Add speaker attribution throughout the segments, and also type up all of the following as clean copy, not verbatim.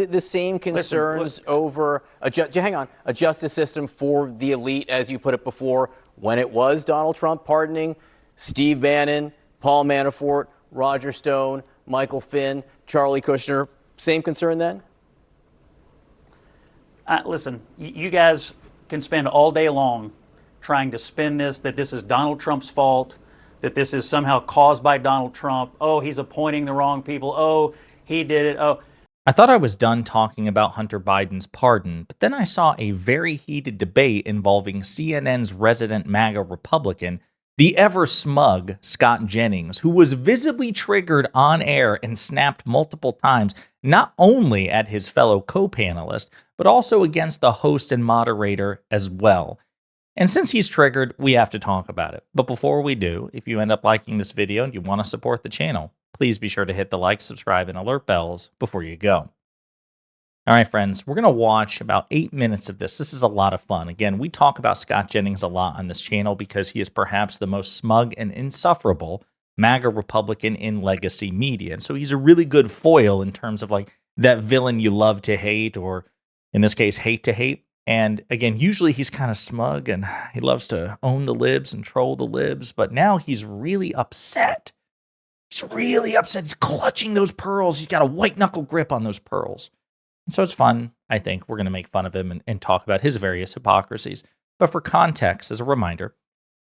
Speaker 1: the same concerns over a justice system for the elite, as you put it before, when it was Donald Trump pardoning Steve Bannon, Paul Manafort, Roger Stone, Michael Flynn, Charlie Kushner? Same concern then?
Speaker 2: Listen, you guys can spend all day long trying to spin this, that this is Donald Trump's fault, that this is somehow caused by Donald Trump. Oh, he's appointing the wrong people. Oh, he did it. Oh.
Speaker 3: I thought I was done talking about Hunter Biden's pardon, but then I saw a very heated debate involving CNN's resident MAGA Republican, the ever smug Scott Jennings, who was visibly triggered on air and snapped multiple times, not only at his fellow co-panelist, but also against the host and moderator as well. And since he's triggered, we have to talk about it. But before we do, if you end up liking this video and you want to support the channel, please be sure to hit the like, subscribe, and alert bells before you go. All right, friends, we're going to watch about 8 minutes of this. This is a lot of fun. Again, we talk about Scott Jennings a lot on this channel because he is perhaps the most smug and insufferable MAGA Republican in legacy media. And so he's a really good foil in terms of like that villain you love to hate, or in this case, hate to hate. And again, usually he's kind of smug and he loves to own the libs and troll the libs, but now he's really upset. He's really upset. He's clutching those pearls. He's got a white knuckle grip on those pearls. And so it's fun. I think we're going to make fun of him and talk about his various hypocrisies. But for context, as a reminder,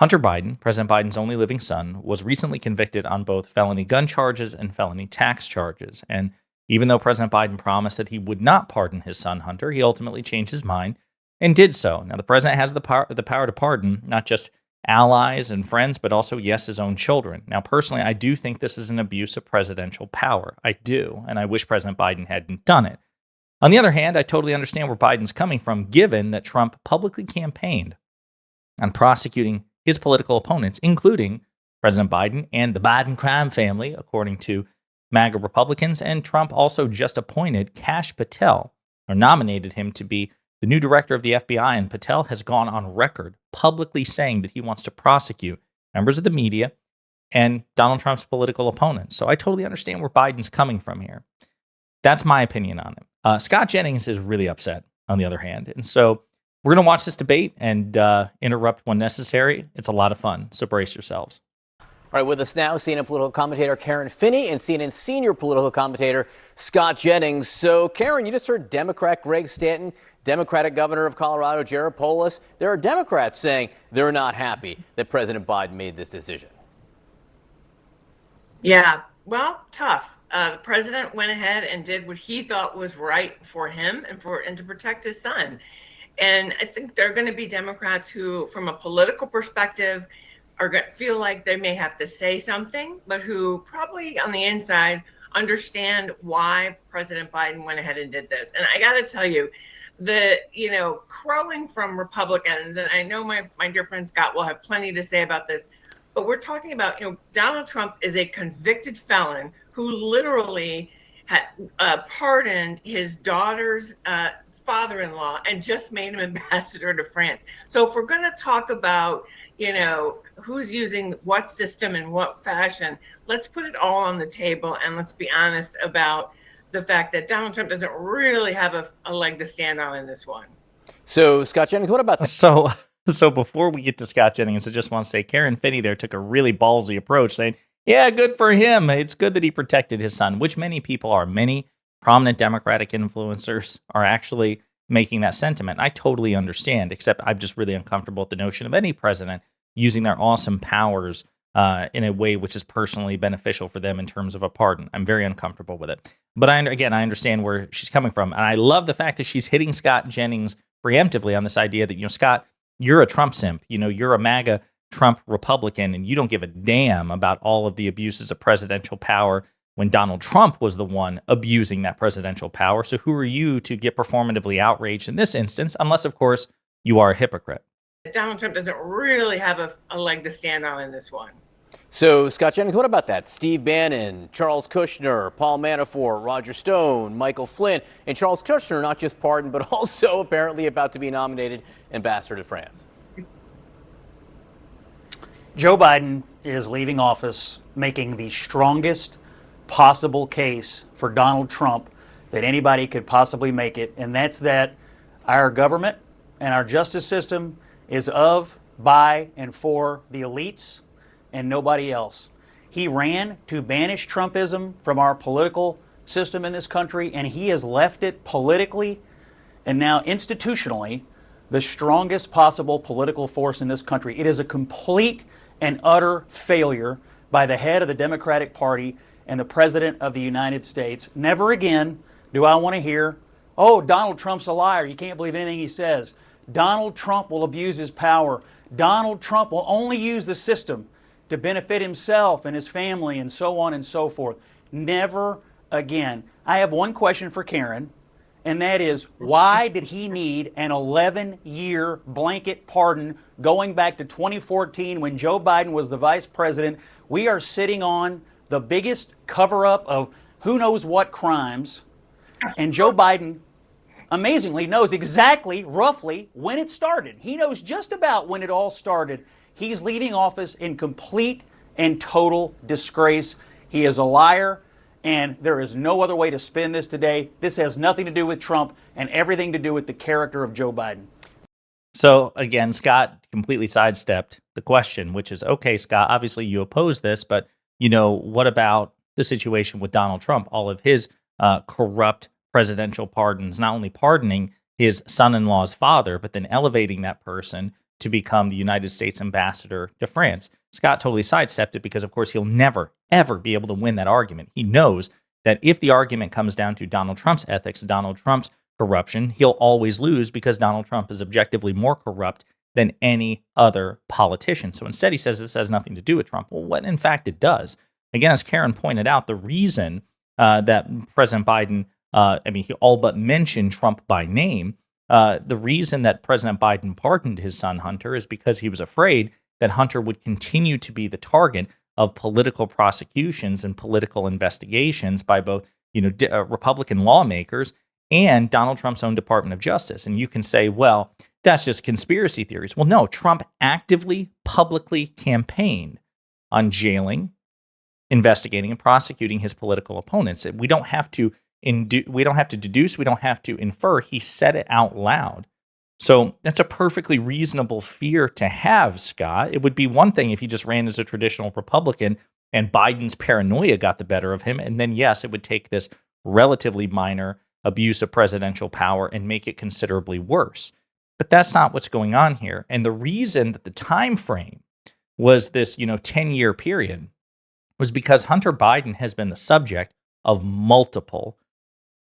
Speaker 3: Hunter Biden, President Biden's only living son, was recently convicted on both felony gun charges and felony tax charges. And even though President Biden promised that he would not pardon his son Hunter, he ultimately changed his mind and did so. Now, the president has the power to pardon not just allies and friends, but also, yes, his own children. Now, personally, I do think this is an abuse of presidential power. I do, and I wish President Biden hadn't done it. On the other hand, I totally understand where Biden's coming from, given that Trump publicly campaigned on prosecuting his political opponents, including President Biden and the Biden crime family, according to MAGA Republicans. And Trump also just appointed Kash Patel, or nominated him to be the new director of the FBI. And Patel has gone on record publicly saying that he wants to prosecute members of the media and Donald Trump's political opponents. So I totally understand where Biden's coming from here. That's my opinion on it. Scott Jennings is really upset, on the other hand. And so we're going to watch this debate and interrupt when necessary. It's a lot of fun, so brace yourselves.
Speaker 1: All right, with us now, CNN political commentator Karen Finney and CNN senior political commentator Scott Jennings. So, Karen, you just heard Democrat Greg Stanton, Democratic governor of Colorado Jared Polis. There are Democrats saying they're not happy that President Biden made this decision.
Speaker 4: Yeah, well, tough. The president went ahead and did what he thought was right for him and to protect his son. And I think there are going to be Democrats who, from a political perspective, are going to feel like they may have to say something, but who probably on the inside understand why President Biden went ahead and did this. And I got to tell you, crowing from Republicans, and I know my dear friend Scott will have plenty to say about this, but we're talking about, Donald Trump is a convicted felon who literally had pardoned his daughter's father-in-law and just made him ambassador to France. So if we're going to talk about, who's using what system in what fashion, let's put it all on the table and let's be honest about the fact that Donald Trump doesn't really have a leg to stand on in this one.
Speaker 1: So, Scott Jennings, what about
Speaker 3: So before we get to Scott Jennings, I just want to say Karen Finney there took a really ballsy approach, saying, yeah, good for him. It's good that he protected his son, which many people are. Many prominent Democratic influencers are actually making that sentiment. I totally understand, except I'm just really uncomfortable with the notion of any president using their awesome powers in a way which is personally beneficial for them in terms of a pardon. I'm very uncomfortable with it. But I understand where she's coming from. And I love the fact that she's hitting Scott Jennings preemptively on this idea that, Scott, you're a Trump simp. You're a MAGA Trump Republican, and you don't give a damn about all of the abuses of presidential power when Donald Trump was the one abusing that presidential power. So who are you to get performatively outraged in this instance, unless, of course, you are a hypocrite?
Speaker 4: Donald Trump doesn't really have a leg to stand on in this one.
Speaker 1: So, Scott Jennings, what about that? Steve Bannon, Charles Kushner, Paul Manafort, Roger Stone, Michael Flynn, and Charles Kushner not just pardoned, but also apparently about to be nominated ambassador to France.
Speaker 2: Joe Biden is leaving office making the strongest possible case for Donald Trump that anybody could possibly make it, and that's that our government and our justice system is of, by, and for the elites and nobody else. He ran to banish Trumpism from our political system in this country, and he has left it politically and now institutionally the strongest possible political force in this country. It is a complete and utter failure by the head of the Democratic Party and the President of the United States. Never again do I want to hear, oh, Donald Trump's a liar. You can't believe anything he says. Donald Trump will abuse his power. Donald Trump will only use the system to benefit himself and his family and so on and so forth. Never again. I have one question for Karen, and that is, why did he need an 11-year blanket pardon going back to 2014 when Joe Biden was the vice president? We are sitting on the biggest cover-up of who knows what crimes, and Joe Biden amazingly knows exactly, roughly, when it started. He knows just about when it all started. He's leaving office in complete and total disgrace. He is a liar, and there is no other way to spin this today. This has nothing to do with Trump and everything to do with the character of Joe Biden.
Speaker 3: So again, Scott completely sidestepped the question, which is, okay, Scott, obviously you oppose this, but what about the situation with Donald Trump? All of his corrupt presidential pardons, not only pardoning his son-in-law's father, but then elevating that person to become the United States ambassador to France. Scott totally sidestepped it because, of course, he'll never, ever be able to win that argument. He knows that if the argument comes down to Donald Trump's ethics, Donald Trump's corruption, he'll always lose because Donald Trump is objectively more corrupt than any other politician. So instead, he says this has nothing to do with Trump. Well, what in fact it does. Again, as Karen pointed out, the reason that President Biden, he all but mentioned Trump by name. The reason that President Biden pardoned his son Hunter is because he was afraid that Hunter would continue to be the target of political prosecutions and political investigations by both, Republican lawmakers and Donald Trump's own Department of Justice. And you can say, well, that's just conspiracy theories. Well, no, Trump actively, publicly campaigned on jailing, investigating, and prosecuting his political opponents. We don't have to deduce, we don't have to infer. He said it out loud. So that's a perfectly reasonable fear to have, Scott. It would be one thing if he just ran as a traditional Republican and Biden's paranoia got the better of him. And then, yes, it would take this relatively minor abuse of presidential power and make it considerably worse. But that's not what's going on here. And the reason that the time frame was this, 10-year period was because Hunter Biden has been the subject of multiple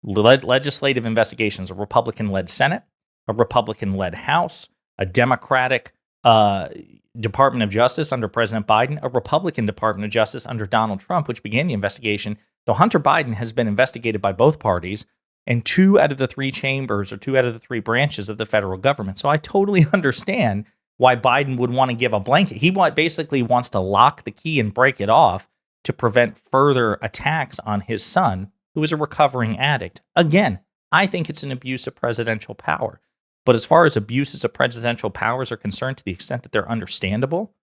Speaker 3: legislative investigations, a Republican-led Senate, a Republican-led House, a Democratic Department of Justice under President Biden, a Republican Department of Justice under Donald Trump, which began the investigation. So Hunter Biden has been investigated by both parties and 2 out of the 3 chambers or 2 out of the 3 branches of the federal government. So I totally understand why Biden would want to give a blanket. He basically wants to lock the key and break it off to prevent further attacks on his son, who is a recovering addict. Again, I think it's an abuse of presidential power. But as far as abuses of presidential powers are concerned, to the extent that they're understandable,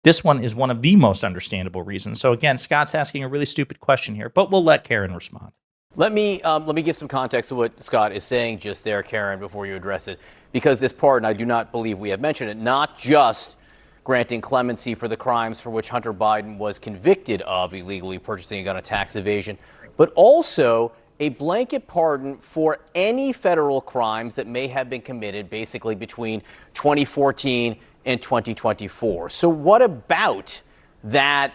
Speaker 3: this one is one of the most understandable reasons. So again, Scott's asking a really stupid question here, but we'll let Karen respond.
Speaker 1: Let me give some context to what Scott is saying just there, Karen, before you address it. Because this pardon, I do not believe we have mentioned it, not just granting clemency for the crimes for which Hunter Biden was convicted of illegally purchasing a gun of tax evasion, but also a blanket pardon for any federal crimes that may have been committed basically between 2014 and 2024. So what about that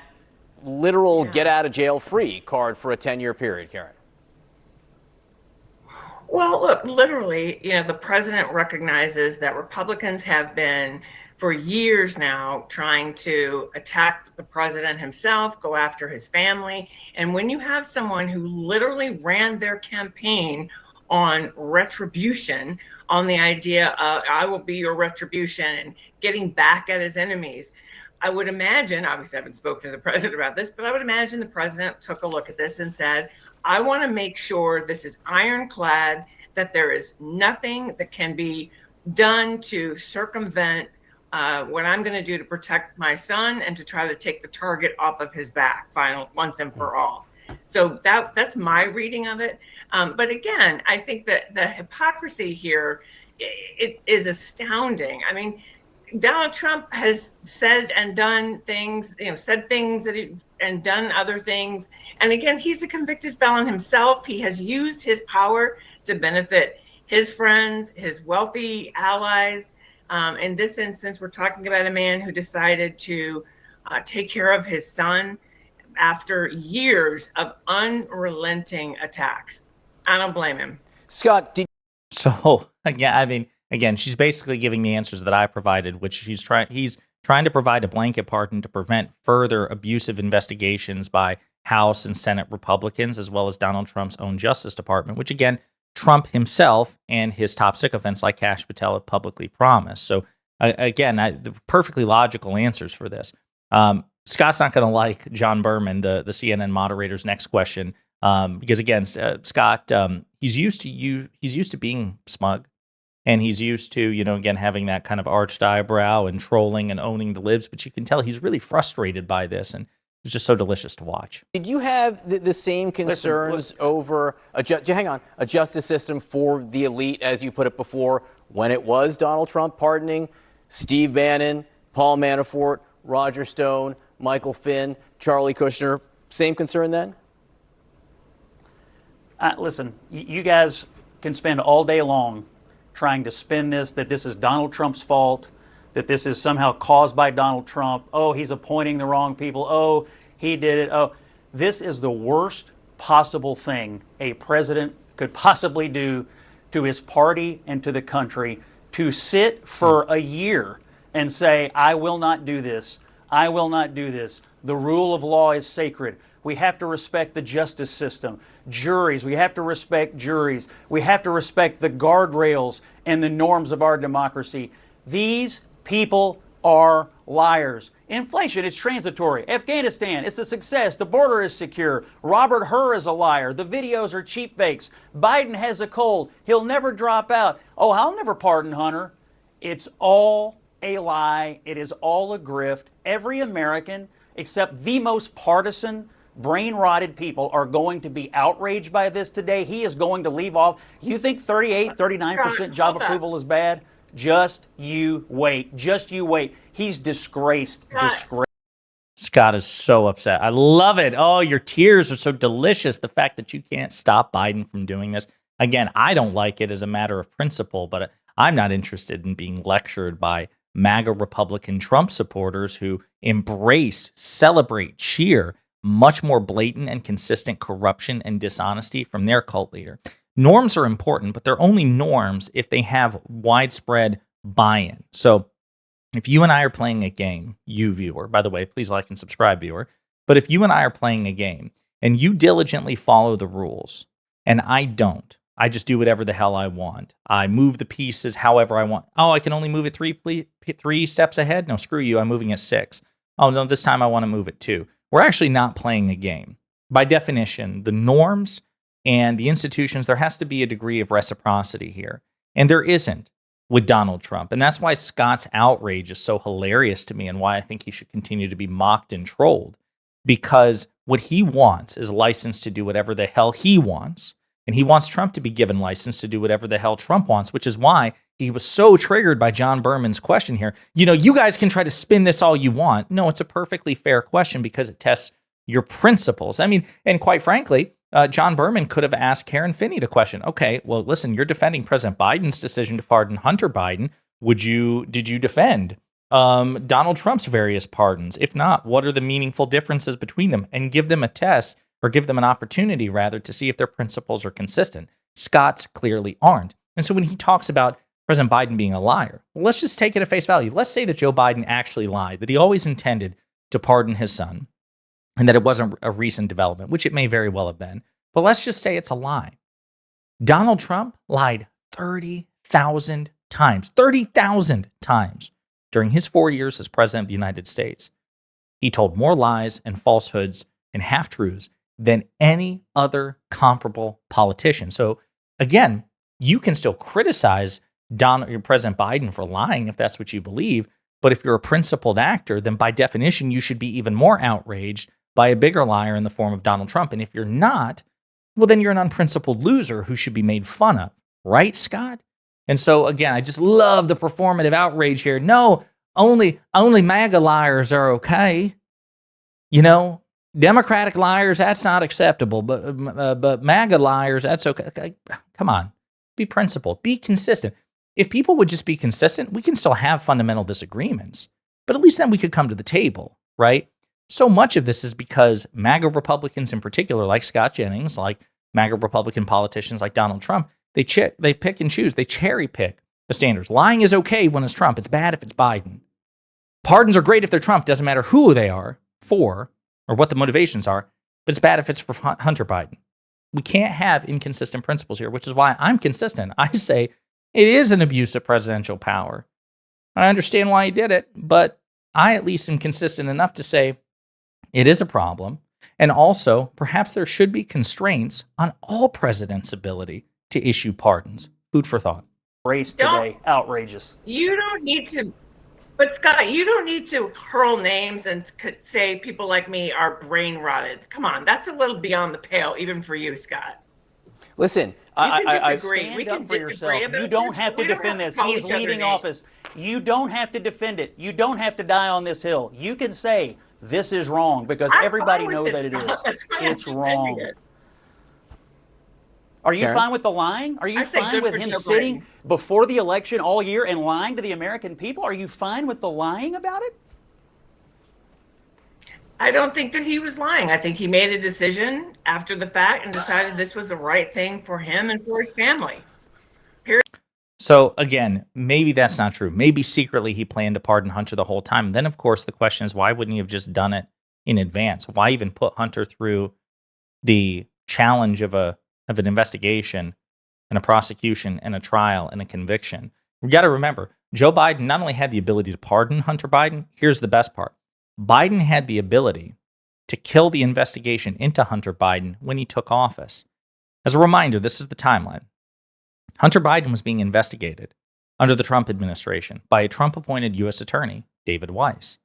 Speaker 1: literal get out of jail free card for a 10-year period, Karen?
Speaker 4: Well, look, literally, the president recognizes that Republicans have been for years now trying to attack the president himself, go after his family. And when you have someone who literally ran their campaign on retribution, on the idea of I will be your retribution and getting back at his enemies, I would imagine, obviously I haven't spoken to the president about this, but I would imagine the president took a look at this and said, I want to make sure this is ironclad, that there is nothing that can be done to circumvent what I'm going to do to protect my son and to try to take the target off of his back once and for all. So that's my reading of it. But again, I think that the hypocrisy here, it is astounding. I mean, Donald Trump has said and done things, said things and done other things. And again, he's a convicted felon himself. He has used his power to benefit his friends, his wealthy allies. In this instance, we're talking about a man who decided to take care of his son after years of unrelenting attacks. I don't blame him.
Speaker 1: Scott,
Speaker 3: So again, she's basically giving the answers that I provided, which he's trying to provide a blanket pardon to prevent further abusive investigations by House and Senate Republicans, as well as Donald Trump's own Justice Department, which again, Trump himself and his top sycophants like Kash Patel have publicly promised. So again, the perfectly logical answers for this. Scott's not going to like John Berman, the CNN moderator's next question, because again, Scott, he's used to being smug, and he's used to again having that kind of arched eyebrow and trolling and owning the libs. But you can tell he's really frustrated by this, and it's just so delicious to watch.
Speaker 1: did you have the same concerns over a justice system for the elite, as you put it before, when it was Donald Trump pardoning Steve Bannon, Paul Manafort, Roger Stone, Michael Flynn, Charlie Kushner? Same concern then?
Speaker 2: Listen, you guys can spend all day long trying to spin this, that this is Donald Trump's fault, that this is somehow caused by Donald Trump. Oh, he's appointing the wrong people. Oh, he did it. Oh, this is the worst possible thing a president could possibly do to his party and to the country, to sit for a year and say, I will not do this. I will not do this. The rule of law is sacred. We have to respect the justice system. Juries, we have to respect juries. We have to respect the guardrails and the norms of our democracy. These people are liars. Inflation, it's transitory. Afghanistan, it's a success. The border is secure. Robert Hur is a liar. The videos are cheap fakes. Biden has a cold. He'll never drop out. Oh, I'll never pardon Hunter. It's all a lie. It is all a grift. Every American, except the most partisan, brain-rotted people, are going to be outraged by this today. He is going to leave off. You think 39% job approval is bad? Just you wait. Just you wait. He's disgraced.
Speaker 3: Scott is so upset. I love it. Oh, your tears are so delicious. The fact that you can't stop Biden from doing this. Again, I don't like it as a matter of principle, but I'm not interested in being lectured by MAGA Republican Trump supporters who embrace, celebrate, cheer much more blatant and consistent corruption and dishonesty from their cult leader. Norms are important, but they're only norms if they have widespread buy-in. So if you and I are playing a game, you viewer, by the way, please like and subscribe, viewer, but if you and I are playing a game and you diligently follow the rules and I don't, I just do whatever the hell I want. I move the pieces however I want. Oh, I can only move it three steps ahead? No, screw you. I'm moving it 6. Oh, no, this time I want to move it 2. We're actually not playing a game. By definition, the norms and the institutions, there has to be a degree of reciprocity here. And there isn't with Donald Trump. And that's why Scott's outrage is so hilarious to me and why I think he should continue to be mocked and trolled. Because what he wants is license to do whatever the hell he wants. And he wants Trump to be given license to do whatever the hell Trump wants, which is why he was so triggered by John Berman's question here. You guys can try to spin this all you want. No, it's a perfectly fair question because it tests your principles. I mean, and quite frankly, John Berman could have asked Karen Finney the question. Okay, well, listen, you're defending President Biden's decision to pardon Hunter Biden. Did you defend Donald Trump's various pardons? If not, what are the meaningful differences between them? And give them a test, or give them an opportunity, rather, to see if their principles are consistent. Scott's clearly aren't. And so when he talks about President Biden being a liar, well, let's just take it at face value. Let's say that Joe Biden actually lied, that he always intended to pardon his son, and that it wasn't a recent development, which it may very well have been. But let's just say it's a lie. Donald Trump lied 30,000 times, 30,000 times during his 4 years as president of the United States. He told more lies and falsehoods and half-truths than any other comparable politician. So again, you can still criticize President Biden for lying if that's what you believe, but if you're a principled actor, then by definition, you should be even more outraged by a bigger liar in the form of Donald Trump. And if you're not, well, then you're an unprincipled loser who should be made fun of. Right, Scott? And so, again, I just love the performative outrage here. No, only MAGA liars are okay. You know, Democratic liars, that's not acceptable. But MAGA liars, that's okay. Come on. Be principled. Be consistent. If people would just be consistent, we can still have fundamental disagreements. But at least then we could come to the table, right? So much of this is because MAGA Republicans in particular, like Scott Jennings, like MAGA Republican politicians like Donald Trump, they pick and choose. They cherry pick the standards. Lying is okay when it's Trump. It's bad if it's Biden. Pardons are great if they're Trump. Doesn't matter who they are for or what the motivations are, but it's bad if it's for Hunter Biden. We can't have inconsistent principles here, which is why I'm consistent. I say it is an abuse of presidential power. I understand why he did it, but I at least am consistent enough to say it is a problem. And also, perhaps there should be constraints on all presidents' ability to issue pardons. Food for thought.
Speaker 2: Race today, outrageous.
Speaker 4: You don't need to, but Scott, you don't need to hurl names and say people like me are brain rotted. Come on, that's a little beyond the pale, even for you, Scott.
Speaker 1: Listen,
Speaker 4: we can disagree. We can
Speaker 2: for yourself.
Speaker 4: disagree about
Speaker 2: You don't
Speaker 4: this.
Speaker 2: have to
Speaker 4: We don't
Speaker 2: defend
Speaker 4: have
Speaker 2: this.
Speaker 4: to call
Speaker 2: He's
Speaker 4: each other
Speaker 2: leaving
Speaker 4: names.
Speaker 2: office. You don't have to defend it. You don't have to die on this hill. You can say this is wrong because
Speaker 4: I'm
Speaker 2: everybody
Speaker 4: fine
Speaker 2: knows
Speaker 4: with
Speaker 2: that it
Speaker 4: Scott.
Speaker 2: is.
Speaker 4: That's why I'm
Speaker 2: It's
Speaker 4: defending
Speaker 2: wrong.
Speaker 4: it.
Speaker 2: Are you
Speaker 1: Karen?
Speaker 2: fine with the lying? Are you
Speaker 4: I say
Speaker 2: fine
Speaker 4: good
Speaker 2: with
Speaker 4: for
Speaker 2: him
Speaker 4: Joe
Speaker 2: sitting
Speaker 4: Biden.
Speaker 2: before the election all year and lying to the American people? Are you fine with the lying about it?
Speaker 4: I don't think that he was lying. I think he made a decision after the fact and decided this was the right thing for him and for his family.
Speaker 3: So again, maybe that's not true. Maybe secretly he planned to pardon Hunter the whole time. Then, of course, the question is, why wouldn't he have just done it in advance? Why even put Hunter through the challenge of an investigation and a prosecution and a trial and a conviction? We got to remember, Joe Biden not only had the ability to pardon Hunter Biden, here's the best part. Biden had the ability to kill the investigation into Hunter Biden when he took office. As a reminder, this is the timeline. Hunter Biden was being investigated under the Trump administration by a Trump-appointed U.S. attorney, David Weiss.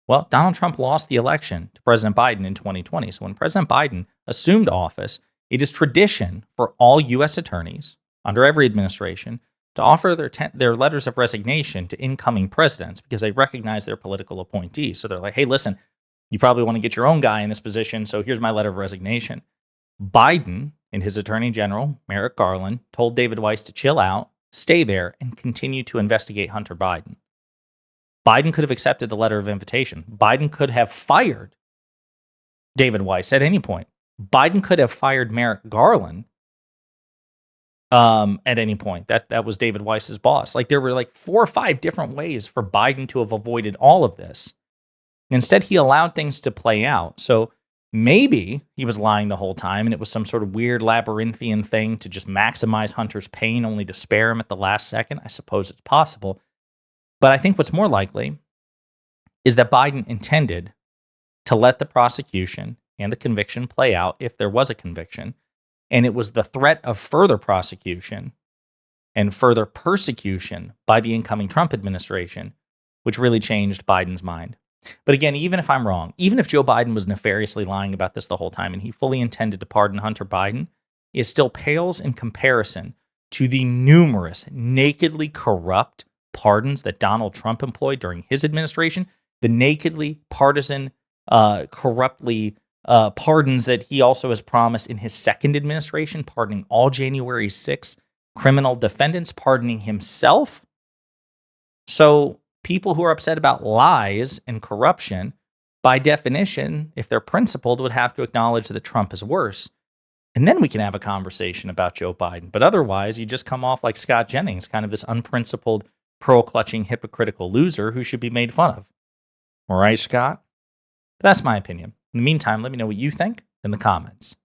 Speaker 3: Well, Donald Trump lost the election to President Biden in 2020. So when President Biden assumed office, it is tradition for all U.S. attorneys under every administration to offer their letters of resignation to incoming presidents because they recognize their political appointees. So they're like, hey, listen, you probably want to get your own guy in this position, so here's my letter of resignation. Biden and his attorney general, Merrick Garland, told David Weiss to chill out, stay there, and continue to investigate Hunter Biden. Biden could have accepted the letter of invitation. Biden could have fired David Weiss at any point. Biden could have fired Merrick Garland at any point. That was David Weiss's boss. Like, there were like 4 or 5 different ways for Biden to have avoided all of this. Instead, he allowed things to play out. So maybe he was lying the whole time and it was some sort of weird labyrinthian thing to just maximize Hunter's pain only to spare him at the last second. I suppose it's possible. But I think what's more likely is that Biden intended to let the prosecution and the conviction play out if there was a conviction. And it was the threat of further prosecution and further persecution by the incoming Trump administration, which really changed Biden's mind. But again, even if I'm wrong, even if Joe Biden was nefariously lying about this the whole time and he fully intended to pardon Hunter Biden, it still pales in comparison to the numerous nakedly corrupt pardons that Donald Trump employed during his administration, the nakedly partisan, corruptly pardons that he also has promised in his second administration, pardoning all January 6th criminal defendants, pardoning himself. So people who are upset about lies and corruption, by definition, if they're principled, would have to acknowledge that Trump is worse. And then we can have a conversation about Joe Biden. But otherwise, you just come off like Scott Jennings, kind of this unprincipled, pearl-clutching, hypocritical loser who should be made fun of. All right, Scott? That's my opinion. In the meantime, let me know what you think in the comments.